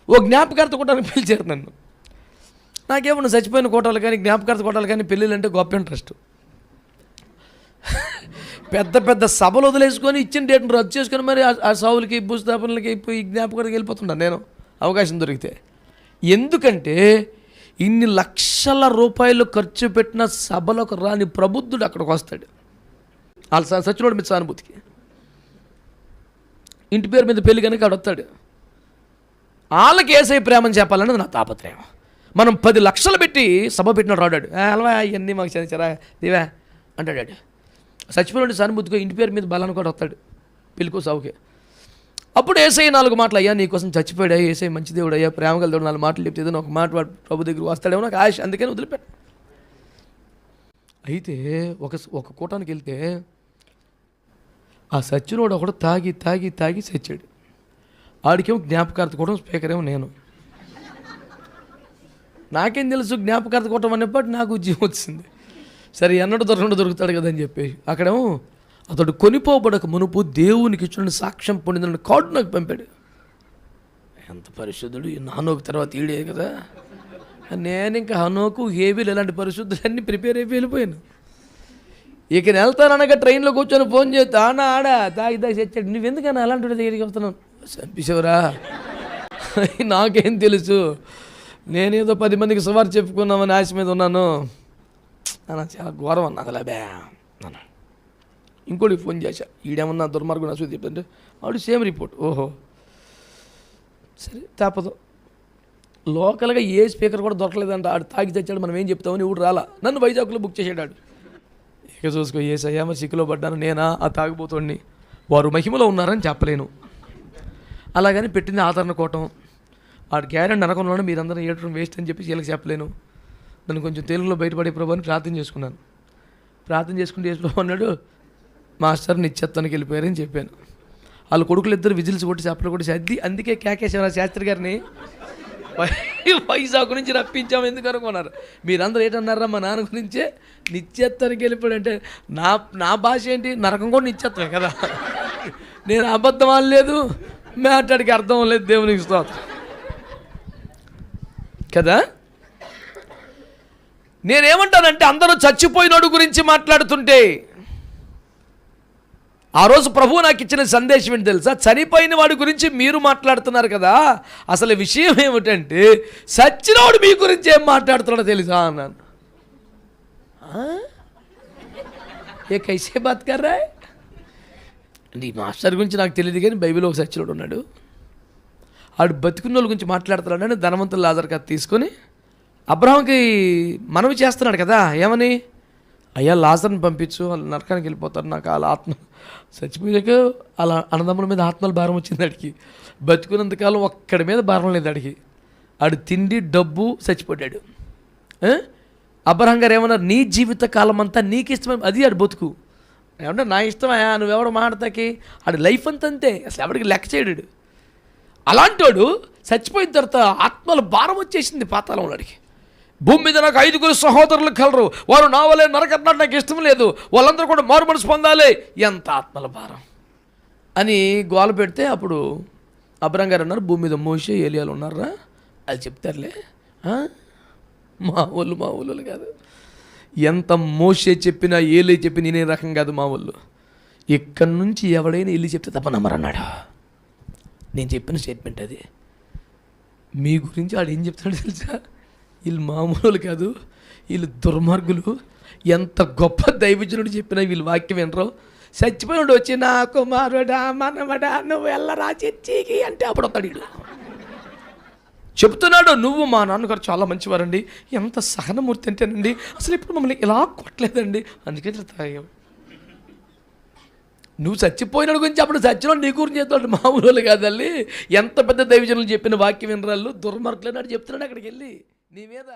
ఓ జ్ఞాపకార్థ కొట్టడానికి పిలిచారు నన్ను. నాకేమన్నా చచ్చిపోయిన కోటాలు కానీ జ్ఞాపకార్థ కోటాలు కానీ పెళ్ళిళ్ళు అంటే గొప్ప ఇంట్రెస్ట్. పెద్ద పెద్ద సభలు వదిలేసుకొని ఇచ్చిన డేట్ను రద్దు చేసుకొని మరి ఆ సావులకి భూస్థాపనలకి ఈ జ్ఞాపకానికి వెళ్ళిపోతున్నాను నేను అవకాశం దొరికితే. ఎందుకంటే ఇన్ని లక్షల రూపాయలు ఖర్చు పెట్టిన సభలకు రాని ప్రబుద్ధుడు అక్కడికి వస్తాడు. వాళ్ళ సచ్చినోడు మీద సానుభూతికి ఇంటి పేరు మీద పెళ్లి కనుక అక్కడ వస్తాడు. వాళ్ళకి ఏసై ప్రేమని చెప్పాలన్నది నా తాపత్రయం. మనం 10 లక్షలు పెట్టి సభ పెట్టినాడు రాడాడు, అలవా ఇవన్నీ మాకు చదివించారా దేవా అంటాడు. చచ్చిపోయిన సానుభూతిగా ఇంటి పేరు మీద బలాన్ని కూడా వస్తాడు పెళ్ళికో సావుకే. అప్పుడు ఏసై 4 మాటలు, అయ్యా నీకోసం చచ్చిపోయాడు, ఏసై మంచి దేవుడు, అయ్యా ప్రేమ కలదు 4 మాటలు చెప్తే ఏదైనా ఒక మాట ప్రభు దగ్గర వస్తాడేమో నాకు ఆశ, అందుకని వదిలిపెట్ట. అయితే ఒక కూటానికి వెళ్తే ఆ సచ్చినోడు ఒకడు తాగి తాగి తాగి చచ్చాడు. ఆడికేమో జ్ఞాపకార్థ కూటం, స్పీకర్ ఏమో నేను. నాకేం తెలుసు జ్ఞాపకార్థ కూటం అనేప్పటి నాకు ఉద్యోగం వచ్చింది. సరే ఎన్నడూ దొరుకుతాడు కదా అని చెప్పేసి అక్కడేమో అతడు కొనిపోబడక మునుపు దేవునికి ఇచ్చిన సాక్ష్యం పొందిన కార్డు నాకు పంపాడు. ఎంత పరిశుద్ధుడు, హనోకు తర్వాత ఈడే కదా. నేను ఇంకా హనోకు హేబీలు ఇలాంటి పరిశుద్ధులన్నీ ప్రిపేర్ అయిపోయి వెళ్ళిపోయాను. ఇక వెళ్తాననగా ట్రైన్లో కూర్చొని ఫోన్ చేస్తా ఆడా తాగి చచ్చాడు, నువ్వెందుకన్నా అలాంటి దగ్గరికి వస్తున్నాను. చంపేశావురా, నాకేం తెలుసు, నేనేదో 10 మందికి సువార్త చెప్పుకున్నామని ఆశ మీద ఉన్నాను అన్న. చాలా ఘోరం అన్న అసలు అబ్బా అన్న. ఇంకోటికి ఫోన్ చేశా, ఈడేమన్నా దుర్మార్గుడు అసలు చెప్తుంటే వాడు సేమ్ రిపోర్ట్. ఓహో సరే తప్పదు. లోకల్గా ఏ స్పీకర్ కూడా దొరకలేదంట. ఆడు తాగి తెచ్చాడు, మనం ఏం చెప్తామని ఇప్పుడు రాలా. నన్ను వైజాగ్లో బుక్ చేసాడు. ఇక చూసుకో ఏసయ్యా మరి సిక్కులో పడ్డాను నేనా ఆ తాగిపోతుండి. వారు మహిమలో ఉన్నారని చెప్పలేను. అలాగని పెట్టింది ఆదరణ కోటం. వాడు గ్యారెంటీ నరకంలోనే మీరందరూ ఏడటం వేస్ట్ అని చెప్పి వీళ్ళకి చెప్పలేను. నన్ను కొంచెం తెలుగులో బయటపడే ప్రభు అని ప్రార్థన చేసుకున్నాను. ప్రార్థన చేసుకుంటే యేసు అన్నాడు, మాస్టర్ నిత్యత్వానికి వెళ్ళిపోయారని చెప్పాను. వాళ్ళ కొడుకులు ఇద్దరు విజిల్స్ కొట్టి చెప్పలు కొట్టి అందుకే కేకేశ్వర శాస్త్రి గారిని వైజాగ్ నుంచి రప్పించాము ఎందుకు అనుకున్నారు. మీరందరూ ఏంటన్నారా మా నాన్న గురించే నిత్యత్వానికి వెళ్ళిపోయాడంటే నా భాష ఏంటి, నరకం కూడా నిత్యత్వమే కదా. నేను అబద్ధం అనలేదు, మాట్లాడికి అర్థం లేదు, దేవునికి స్తోత్రం కదా. నేనేమంటానంటే అందరూ చచ్చిపోయినోడు గురించి మాట్లాడుతుంటే ఆ రోజు ప్రభువు నాకు ఇచ్చిన సందేశం ఏంటి తెలుసా, చనిపోయిన వాడి గురించి మీరు మాట్లాడుతున్నారు కదా, అసలు విషయం ఏమిటంటే చచ్చినోడు మీ గురించి ఏం మాట్లాడుతున్నాడో తెలుసా అన్నాను. ఏ కైసే బాత్ కర్రా అంటే ఈ మాస్టర్ గురించి నాకు తెలియదు కానీ బైబిల్లో ఒక సచ్చినోడు ఉన్నాడు, ఆడు బతుకున్న వాళ్ళ గురించి మాట్లాడుతున్నాడని ధనవంతుల లాజరు కథ తీసుకొని అబ్రహాంకి మనవి చేస్తున్నాడు కదా, ఏమని, అయ్యా లాజర్ని పంపించు, వాళ్ళు నరకానికి వెళ్ళిపోతారు, నాకు వాళ్ళ ఆత్మ చచ్చిపోయాక అలా అన్నదమ్ముల మీద ఆత్మల భారం వచ్చింది అడిగి. బతుకున్నంతకాలం ఒక్కడి మీద భారం లేదు అడిగి. ఆడు తిండి డబ్బు చచ్చిపోయాడు. అబ్రహాం గారు ఏమన్నారు, నీ జీవిత కాలం అంతా నీకు ఇష్టం, అది ఆడు బతుకు. ఏమంటే నా ఇష్టమయ్యా నువ్వెవడు మాట్లాడతాకి, ఆడు లైఫ్ అంతే, అసలు ఎవడికి లెక్క చేయడు. అలాంటి వాడు చచ్చిపోయిన తర్వాత ఆత్మల భారం వచ్చేసింది పాతాళంలో అడిగి. భూమి మీద నాకు 5 సహోదరులు కలరు, వారు నా వల్లే నరకన్నాడు, నాకు ఇష్టం లేదు, వాళ్ళందరూ కూడా మారు మనసు పొందాలి, ఎంత ఆత్మల భారం అని గోల పెడితే అప్పుడు అబ్రహాం గారు అన్నారు, భూమి మీద మోషే ఏలియాలు ఉన్నారా, అది చెప్తారులే, మా ఊళ్ళు కాదు, ఎంత మోషే చెప్పినా ఏలే చెప్పి నేనే రకం కాదు మా ఊళ్ళు, ఇక్కడి నుంచి ఎవడైనా వెళ్ళి చెప్తే తప్ప నమ్మరన్నాడు. నేను చెప్పిన స్టేట్మెంట్ అది. మీ గురించి ఆడు ఏం చెప్తాడు తెలుసా, వీళ్ళు మామూలు కాదు, వీళ్ళు దుర్మార్గులు, ఎంత గొప్ప దైవజనుడు చెప్పినా వీళ్ళు వాక్యం వినరు. చచ్చిపోయినాడు వచ్చి నా కుమారుడా మనవడా నువ్వు వెళ్ళరా చర్చికి అంటే అప్పుడు వస్తాడు వీడు చెప్తున్నాడు, నువ్వు మా నాన్నగారు చాలా మంచివారండి, ఎంత సహనమూర్తి అంటేనండి, అసలు ఇప్పుడు మమ్మల్ని ఇలా కొట్టలేదండి, అందుకే తాగాం. నువ్వు చచ్చిపోయినాడు గురించి అప్పుడు చచ్చినోడు నీ గురించి చెప్తాడు, మామూలు కాదండి, ఎంత పెద్ద దైవజనులు చెప్పిన వాక్యం వినరాళ్ళు దుర్మార్గులు అన్నాడు చెప్తున్నాడు అక్కడికి వెళ్ళి నీ మీద.